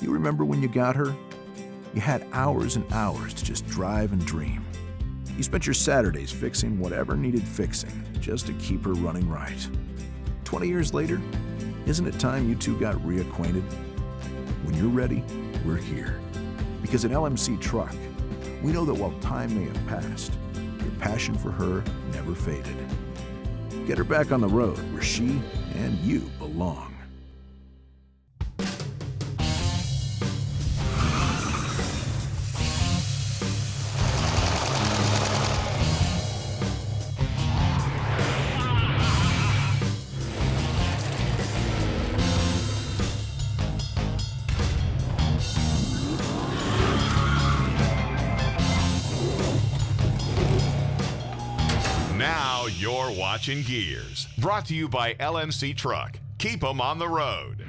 you remember when you got her? You had hours and hours to just drive and dream. You spent your Saturdays fixing whatever needed fixing just to keep her running right. 20 years later, isn't it time you two got reacquainted? When you're ready, we're here. Because at LMC Truck, we know that while time may have passed, your passion for her never faded. Get her back on the road where she and you belong. Now you're watching Gearz, brought to you by LMC Truck. Keep them on the road.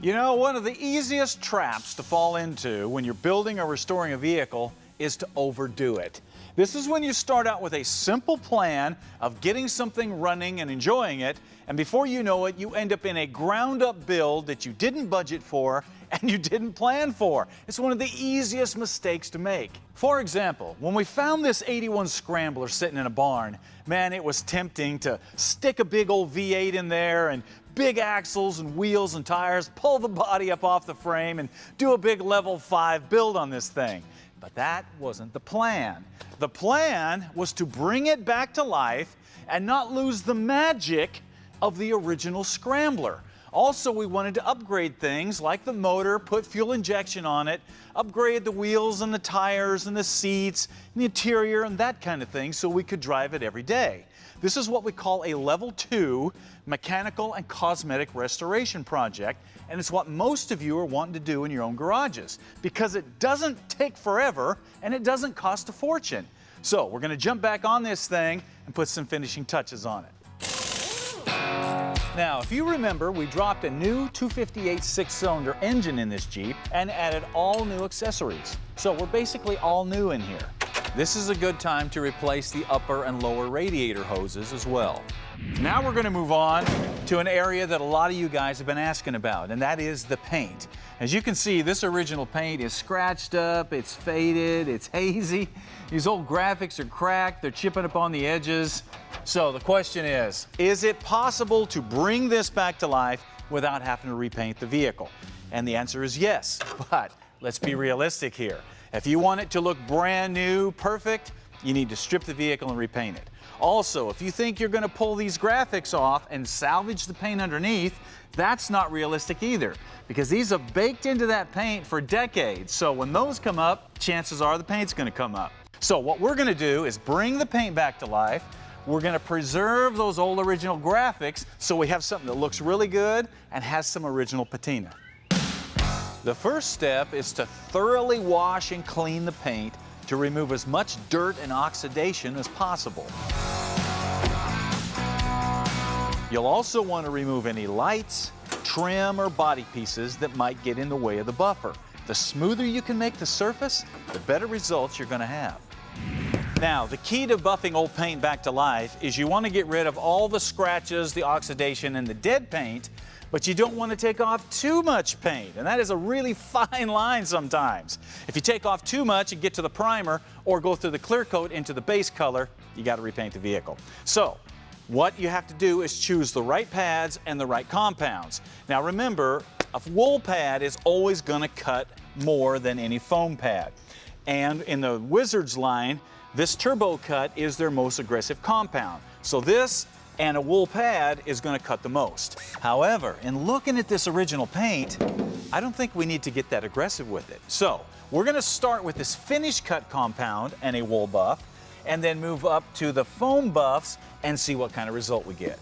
You know, one of the easiest traps to fall into when you're building or restoring a vehicle is to overdo it. This is when you start out with a simple plan of getting something running and enjoying it, and before you know it, you end up in a ground-up build that you didn't budget for and you didn't plan for. It's one of the easiest mistakes to make. For example, when we found this 81 Scrambler sitting in a barn, man, it was tempting to stick a big old V8 in there and big axles and wheels and tires, pull the body up off the frame and do a big level 5 build on this thing. But that wasn't the plan. The plan was to bring it back to life and not lose the magic of the original Scrambler. Also, we wanted to upgrade things like the motor, put fuel injection on it, upgrade the wheels and the tires and the seats and the interior and that kind of thing so we could drive it every day. This is what we call a level 2 mechanical and cosmetic restoration project, and it's what most of you are wanting to do in your own garages because it doesn't take forever and it doesn't cost a fortune. So we're going to jump back on this thing and put some finishing touches on it. Now, if you remember, we dropped a new 258 6-cylinder engine in this Jeep and added all new accessories. So we're basically all new in here. This is a good time to replace the upper and lower radiator hoses as well. Now we're going to move on to an area that a lot of you guys have been asking about, and that is the paint. As you can see, this original paint is scratched up, it's faded, it's hazy. These old graphics are cracked, they're chipping up on the edges. So the question is it possible to bring this back to life without having to repaint the vehicle? And the answer is yes, but let's be realistic here. If you want it to look brand new, perfect, you need to strip the vehicle and repaint it. Also, if you think you're going to pull these graphics off and salvage the paint underneath, that's not realistic either, because these are baked into that paint for decades. So when those come up, chances are the paint's going to come up. So what we're going to do is bring the paint back to life. We're going to preserve those old original graphics so we have something that looks really good and has some original patina. The first step is to thoroughly wash and clean the paint to remove as much dirt and oxidation as possible. You'll also want to remove any lights, trim, or body pieces that might get in the way of the buffer. The smoother you can make the surface, the better results you're going to have. Now, the key to buffing old paint back to life is you want to get rid of all the scratches, the oxidation, and the dead paint, but you don't want to take off too much paint, and that is a really fine line sometimes. If you take off too much and get to the primer or go through the clear coat into the base color, you got to repaint the vehicle. So, what you have to do is choose the right pads and the right compounds. Now remember, a wool pad is always going to cut more than any foam pad. And in the Wizards line, this Turbo Cut is their most aggressive compound. So this and a wool pad is going to cut the most. However, in looking at this original paint, I don't think we need to get that aggressive with it. So we're going to start with this finish cut compound and a wool buff, and then move up to the foam buffs and see what kind of result we get.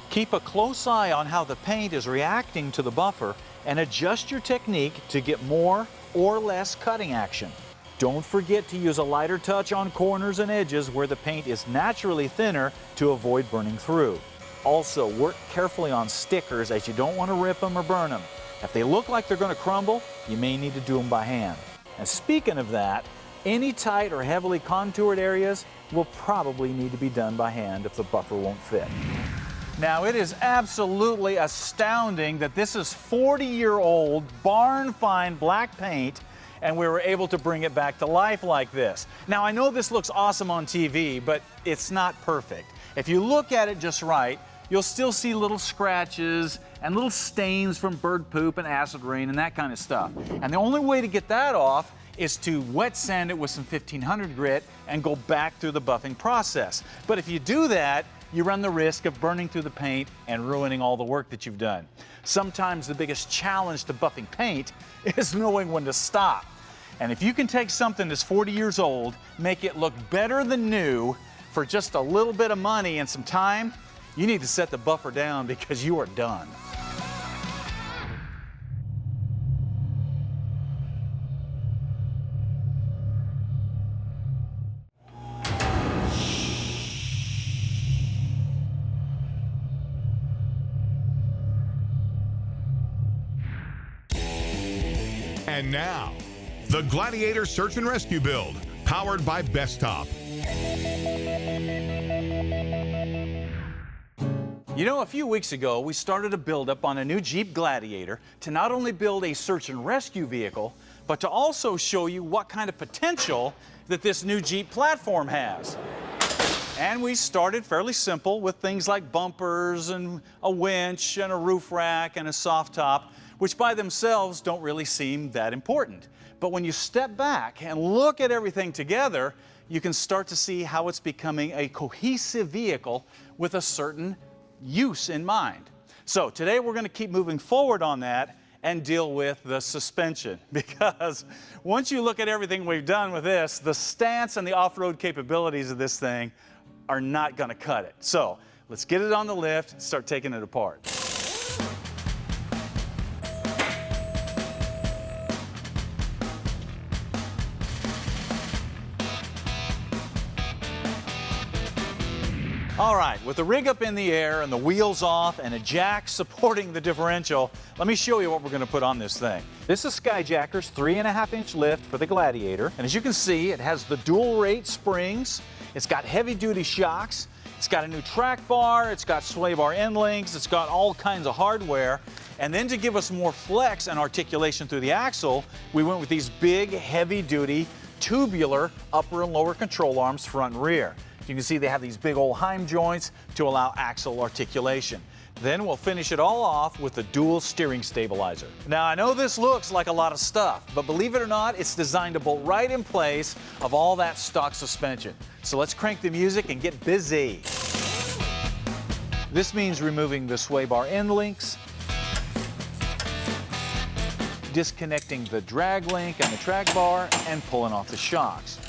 Keep a close eye on how the paint is reacting to the buffer and adjust your technique to get more or less cutting action. Don't forget to use a lighter touch on corners and edges where the paint is naturally thinner to avoid burning through. Also, work carefully on stickers as you don't want to rip them or burn them. If they look like they're going to crumble, you may need to do them by hand. And speaking of that, any tight or heavily contoured areas will probably need to be done by hand if the buffer won't fit. Now, it is absolutely astounding that this is 40-year-old barn-fine black paint, and we were able to bring it back to life like this. Now, I know this looks awesome on TV, but it's not perfect. If you look at it just right, you'll still see little scratches and little stains from bird poop and acid rain and that kind of stuff. And the only way to get that off is to wet sand it with some 1500 grit and go back through the buffing process. But if you do that, you run the risk of burning through the paint and ruining all the work that you've done. Sometimes the biggest challenge to buffing paint is knowing when to stop. And if you can take something that's 40 years old, make it look better than new for just a little bit of money and some time, you need to set the buffer down because you are done. And now, the Gladiator Search and Rescue Build, powered by Bestop. You know, a few weeks ago, we started a buildup on a new Jeep Gladiator to not only build a search and rescue vehicle, but to also show you what kind of potential that this new Jeep platform has. And we started fairly simple with things like bumpers and a winch and a roof rack and a soft top, which by themselves don't really seem that important. But when you step back and look at everything together, you can start to see how it's becoming a cohesive vehicle with a certain use in mind. So today we're going to keep moving forward on that and deal with the suspension, because once you look at everything we've done with this, the stance and the off-road capabilities of this thing are not going to cut it. So let's get it on the lift and start taking it apart. All right, with the rig up in the air and the wheels off and a jack supporting the differential, let me show you what we're going to put on this thing. This is Skyjacker's 3.5-inch lift for the Gladiator, and as you can see, it has the dual rate springs, it's got heavy-duty shocks, it's got a new track bar, it's got sway bar end links, it's got all kinds of hardware, and then to give us more flex and articulation through the axle, we went with these big, heavy-duty, tubular upper and lower control arms front and rear. You can see they have these big old Heim joints to allow axle articulation. Then we'll finish it all off with the dual steering stabilizer. Now, I know this looks like a lot of stuff, but believe it or not, it's designed to bolt right in place of all that stock suspension. So let's crank the music and get busy. This means removing the sway bar end links, disconnecting the drag link and the track bar, and pulling off the shocks.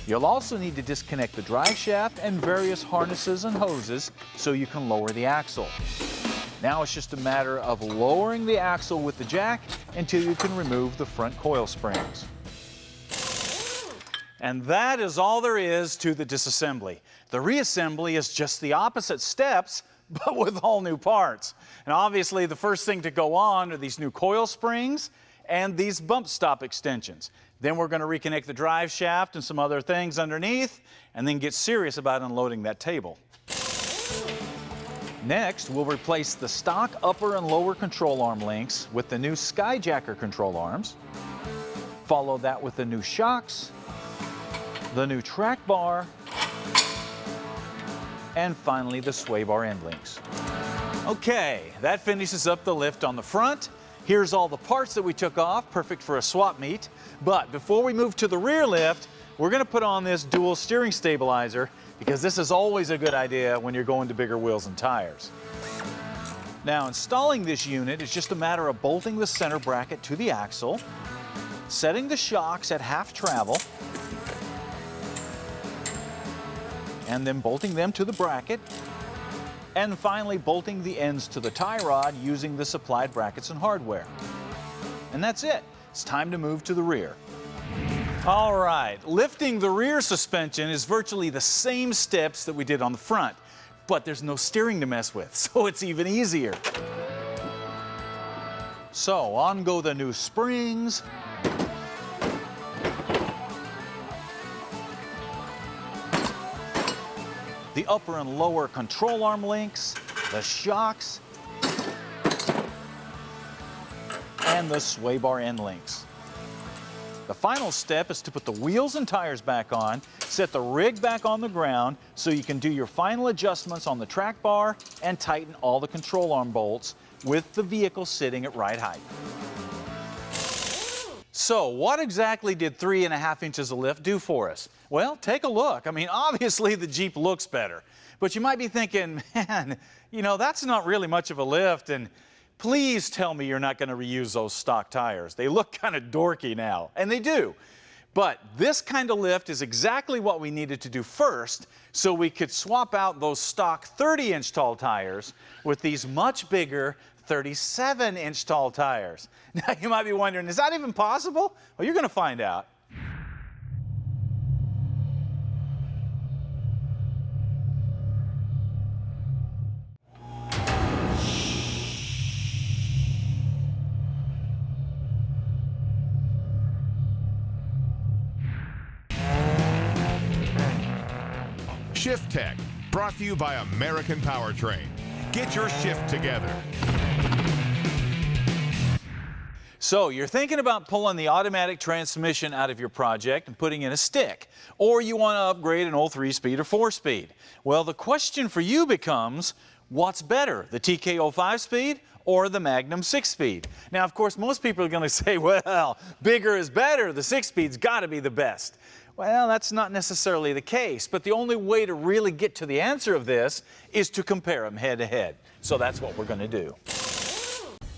You'll also need to disconnect the drive shaft and various harnesses and hoses so you can lower the axle. Now it's just a matter of lowering the axle with the jack until you can remove the front coil springs. And that is all there is to the disassembly. The reassembly is just the opposite steps, but with all new parts. And obviously the first thing to go on are these new coil springs and these bump stop extensions. Then we're going to reconnect the drive shaft and some other things underneath, and then get serious about unloading that table. Next, we'll replace the stock upper and lower control arm links with the new Skyjacker control arms. Follow that with the new shocks, the new track bar, and finally the sway bar end links. Okay, that finishes up the lift on the front. Here's all the parts that we took off, perfect for a swap meet. But before we move to the rear lift, we're going to put on this dual steering stabilizer, because this is always a good idea when you're going to bigger wheels and tires. Now, installing this unit is just a matter of bolting the center bracket to the axle, setting the shocks at half travel, and then bolting them to the bracket, and finally bolting the ends to the tie rod using the supplied brackets and hardware. And that's it. It's time to move to the rear. All right, lifting the rear suspension is virtually the same steps that we did on the front, but there's no steering to mess with, so it's even easier. So on go the new springs, the upper and lower control arm links, the shocks, and the sway bar end links. The final step is to put the wheels and tires back on, set the rig back on the ground so you can do your final adjustments on the track bar and tighten all the control arm bolts with the vehicle sitting at right height. So what exactly did 3.5 inches of lift do for us? Well, take a look. I mean, obviously the Jeep looks better, but you might be thinking, man, you know, that's not really much of a lift, and please tell me you're not going to reuse those stock tires. They look kind of dorky now, and they do. But this kind of lift is exactly what we needed to do first, so we could swap out those stock 30-inch tall tires with these much bigger 37-inch tall tires. Now you might be wondering, is that even possible? Well, you're going to find out. Shift Tech, brought to you by American Powertrain. Get your shift together. So you're thinking about pulling the automatic transmission out of your project and putting in a stick, or you want to upgrade an old 3-speed or 4-speed. Well, the question for you becomes, what's better, the TKO 5-speed or the Magnum 6-speed? Now, of course, most people are going to say, well, bigger is better, the 6-speed's got to be the best. Well, that's not necessarily the case, but the only way to really get to the answer of this is to compare them head to head. So that's what we're going to do.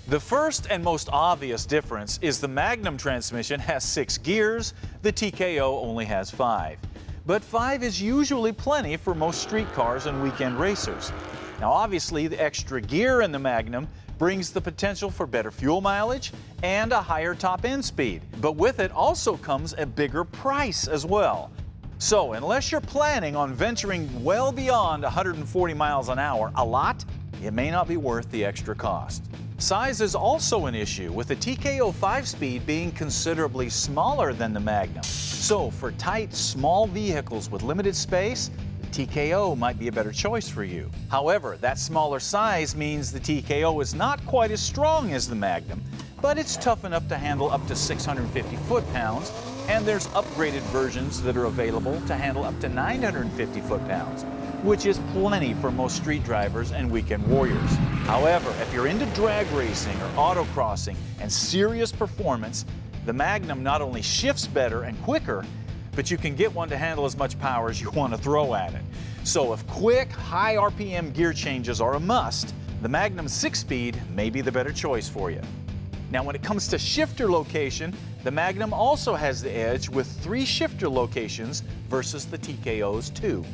The first and most obvious difference is the Magnum transmission has 6 gears, the TKO only has 5. But 5 is usually plenty for most street cars and weekend racers. Now obviously the extra gear in the Magnum brings the potential for better fuel mileage and a higher top end speed. But with it also comes a bigger price as well. So unless you're planning on venturing well beyond 140 miles an hour a lot, it may not be worth the extra cost. Size is also an issue, with the TKO 5-speed being considerably smaller than the Magnum. So for tight, small vehicles with limited space, the TKO might be a better choice for you. However, that smaller size means the TKO is not quite as strong as the Magnum, but it's tough enough to handle up to 650 foot-pounds, and there's upgraded versions that are available to handle up to 950 foot-pounds, which is plenty for most street drivers and weekend warriors. However, if you're into drag racing or autocrossing and serious performance, the Magnum not only shifts better and quicker, but you can get one to handle as much power as you want to throw at it. So if quick, high RPM gear changes are a must, the Magnum 6-speed may be the better choice for you. Now when it comes to shifter location, the Magnum also has the edge with 3 shifter locations versus the TKO's 2.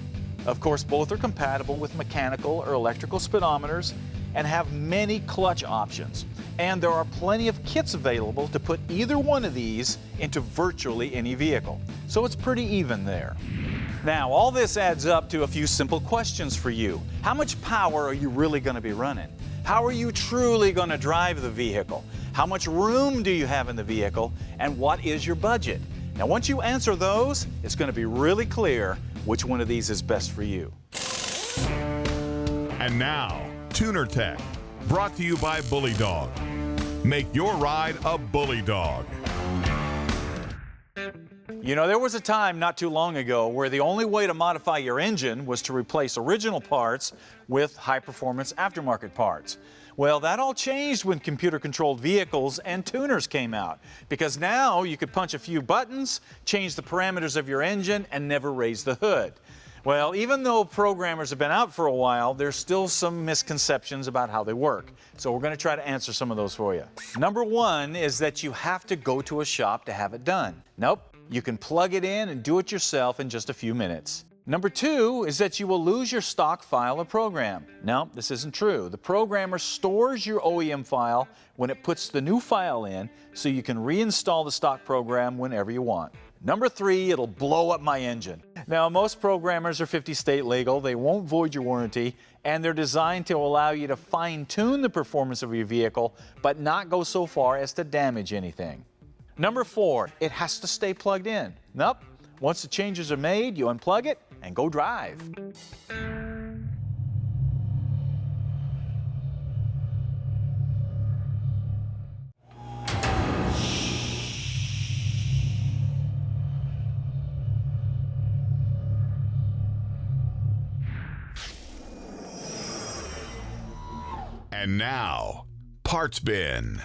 Of course, both are compatible with mechanical or electrical speedometers and have many clutch options. And there are plenty of kits available to put either one of these into virtually any vehicle. So it's pretty even there. Now, all this adds up to a few simple questions for you. How much power are you really going to be running? How are you truly going to drive the vehicle? How much room do you have in the vehicle? And what is your budget? Now, once you answer those, it's going to be really clear which one of these is best for you. And now, Tuner Tech, brought to you by Bully Dog. Make your ride a Bully Dog. You know, there was a time not too long ago where the only way to modify your engine was to replace original parts with high-performance aftermarket parts. Well, that all changed when computer-controlled vehicles and tuners came out, because now you could punch a few buttons, change the parameters of your engine, and never raise the hood. Well, even though programmers have been out for a while, there's still some misconceptions about how they work. So we're going to try to answer some of those for you. Number one is that you have to go to a shop to have it done. Nope. You can plug it in and do it yourself in just a few minutes. Number two is that you will lose your stock file or program. No, this isn't true. The programmer stores your OEM file when it puts the new file in, so you can reinstall the stock program whenever you want. Number three, it'll blow up my engine. Now, most programmers are 50 state legal. They won't void your warranty, and they're designed to allow you to fine-tune the performance of your vehicle, but not go so far as to damage anything. Number four, it has to stay plugged in. Nope. Once the changes are made, you unplug it and go drive. And now, Parts Bin.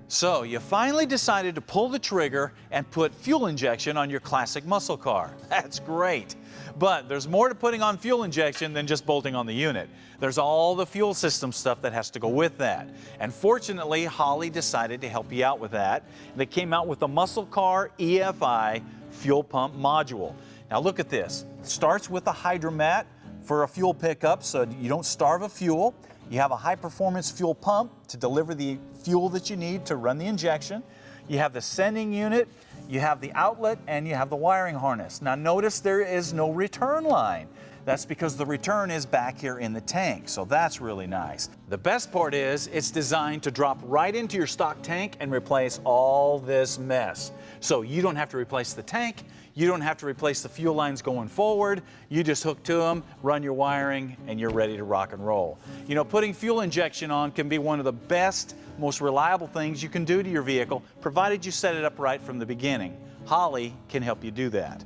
So you finally decided to pull the trigger and put fuel injection on your classic muscle car. That's great. But there's more to putting on fuel injection than just bolting on the unit. There's all the fuel system stuff that has to go with that. And fortunately, Holley decided to help you out with that. They came out with the Muscle Car EFI fuel pump module. Now look at this. It starts with a hydromat for a fuel pickup so you don't starve of fuel. You have a high-performance fuel pump to deliver the fuel that you need to run the injection. You have the sending unit, you have the outlet, and you have the wiring harness. Now notice there is no return line. That's because the return is back here in the tank, so that's really nice. The best part is it's designed to drop right into your stock tank and replace all this mess. So you don't have to replace the tank, you don't have to replace the fuel lines going forward, you just hook to them, run your wiring, and you're ready to rock and roll. You know, putting fuel injection on can be one of the best, most reliable things you can do to your vehicle, provided you set it up right from the beginning. Holley can help you do that.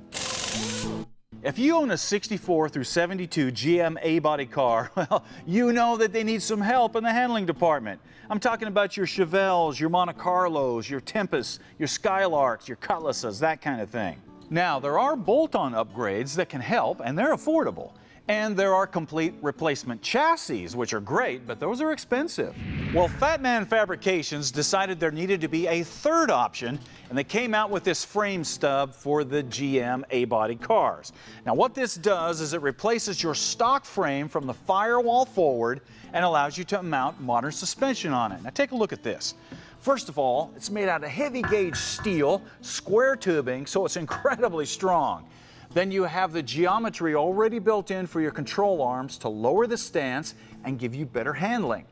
If you own a 64 through 72 GM A-body car, well, you know that they need some help in the handling department. I'm talking about your Chevelles, your Monte Carlos, your Tempests, your Skylarks, your Cutlasses, that kind of thing. Now, there are bolt-on upgrades that can help, and they're affordable. And there are complete replacement chassis, which are great, but those are expensive. Well, Fat Man Fabrications decided there needed to be a third option, and they came out with this frame stub for the GM A-body cars. Now, what this does is it replaces your stock frame from the firewall forward and allows you to mount modern suspension on it. Now, take a look at this. First of all, it's made out of heavy gauge steel, square tubing, so it's incredibly strong. Then you have the geometry already built in for your control arms to lower the stance and give you better handling.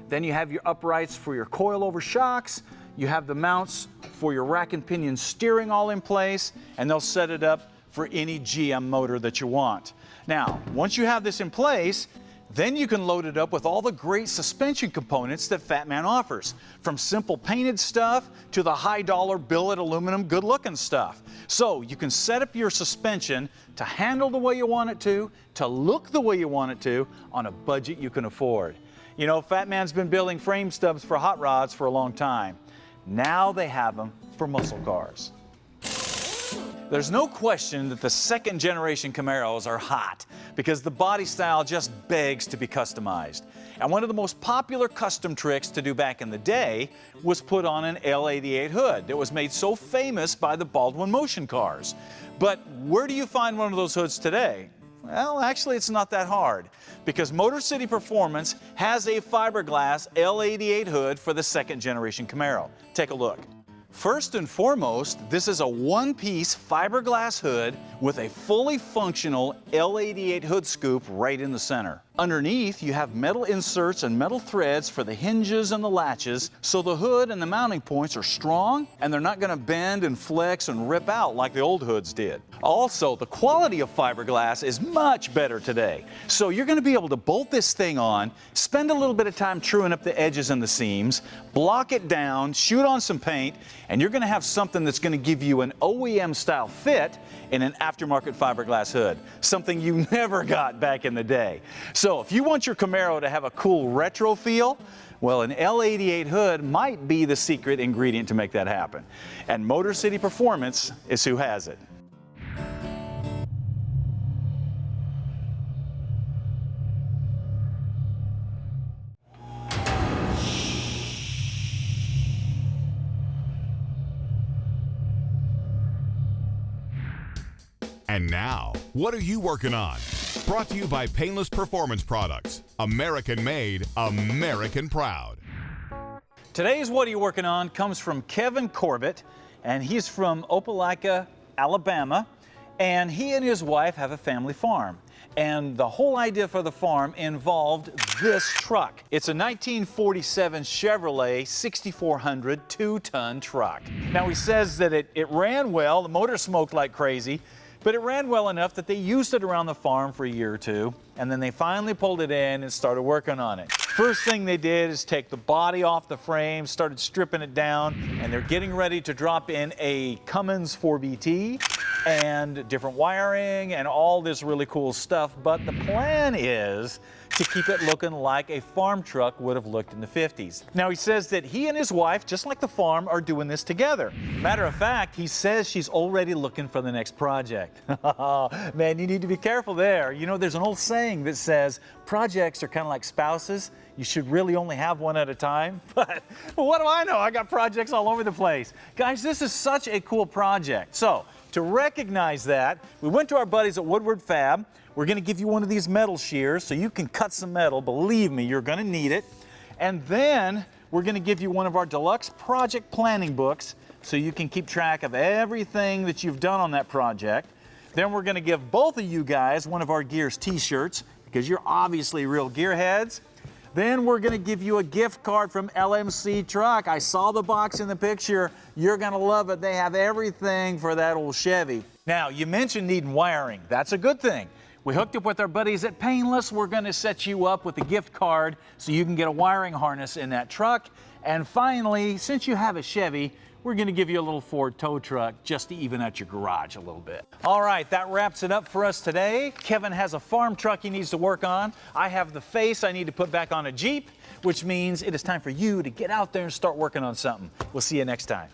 Then you have your uprights for your coilover shocks. You have the mounts for your rack and pinion steering all in place, and they'll set it up for any GM motor that you want. Now, once you have this in place, then you can load it up with all the great suspension components that Fat Man offers, from simple painted stuff to the high-dollar billet aluminum good-looking stuff. So you can set up your suspension to handle the way you want it to look the way you want it to, on a budget you can afford. You know, Fat Man's been building frame stubs for hot rods for a long time. Now they have them for muscle cars. There's no question that the second generation Camaros are hot because the body style just begs to be customized. And one of the most popular custom tricks to do back in the day was put on an L88 hood that was made so famous by the Baldwin motion cars. But where do you find one of those hoods today? Well, actually, it's not that hard because Motor City Performance has a fiberglass L88 hood for the second generation Camaro. Take a look. First and foremost, this is a one-piece fiberglass hood with a fully functional L88 hood scoop right in the center. Underneath, you have metal inserts and metal threads for the hinges and the latches, so the hood and the mounting points are strong and they're not going to bend and flex and rip out like the old hoods did. Also, the quality of fiberglass is much better today. So you're going to be able to bolt this thing on, spend a little bit of time truing up the edges and the seams, block it down, shoot on some paint, and you're going to have something that's going to give you an OEM style fit in an aftermarket fiberglass hood, something you never got back in the day. So if you want your Camaro to have a cool retro feel, well, an L88 hood might be the secret ingredient to make that happen. And Motor City Performance is who has it. And now, what are you working on? Brought to you by Painless Performance Products. American made, American proud. Today's What Are You Working On comes from Kevin Corbett, and he's from Opelika, Alabama, and he and his wife have a family farm. And the whole idea for the farm involved this truck. It's a 1947 Chevrolet 6400 2-ton truck. Now he says that it ran well, the motor smoked like crazy, but it ran well enough that they used it around the farm for a year or two, and then they finally pulled it in and started working on it. First thing they did is take the body off the frame, started stripping it down, and they're getting ready to drop in a Cummins 4BT and different wiring and all this really cool stuff. But the plan is to keep it looking like a farm truck would have looked in the 50s. Now he says that he and his wife, just like the farm, are doing this together. Matter of fact, he says she's already looking for the next project. Man, you need to be careful there. You know, there's an old saying that says projects are kind of like spouses. You should really only have one at a time. But what do I know? I got projects all over the place. Guys, this is such a cool project. So to recognize that, we went to our buddies at Woodward Fab. We're going to give you one of these metal shears so you can cut some metal. Believe me, you're going to need it. And then we're going to give you one of our deluxe project planning books so you can keep track of everything that you've done on that project. Then we're going to give both of you guys one of our Gearz t-shirts because you're obviously real gearheads. Then we're going to give you a gift card from LMC Truck. I saw the box in the picture. You're going to love it. They have everything for that old Chevy. Now, you mentioned needing wiring. That's a good thing. We hooked up with our buddies at Painless. We're going to set you up with a gift card so you can get a wiring harness in that truck. And finally, since you have a Chevy, we're going to give you a little Ford tow truck just to even out your garage a little bit. All right, that wraps it up for us today. Kevin has a farm truck he needs to work on. I have the face I need to put back on a Jeep, which means it is time for you to get out there and start working on something. We'll see you next time.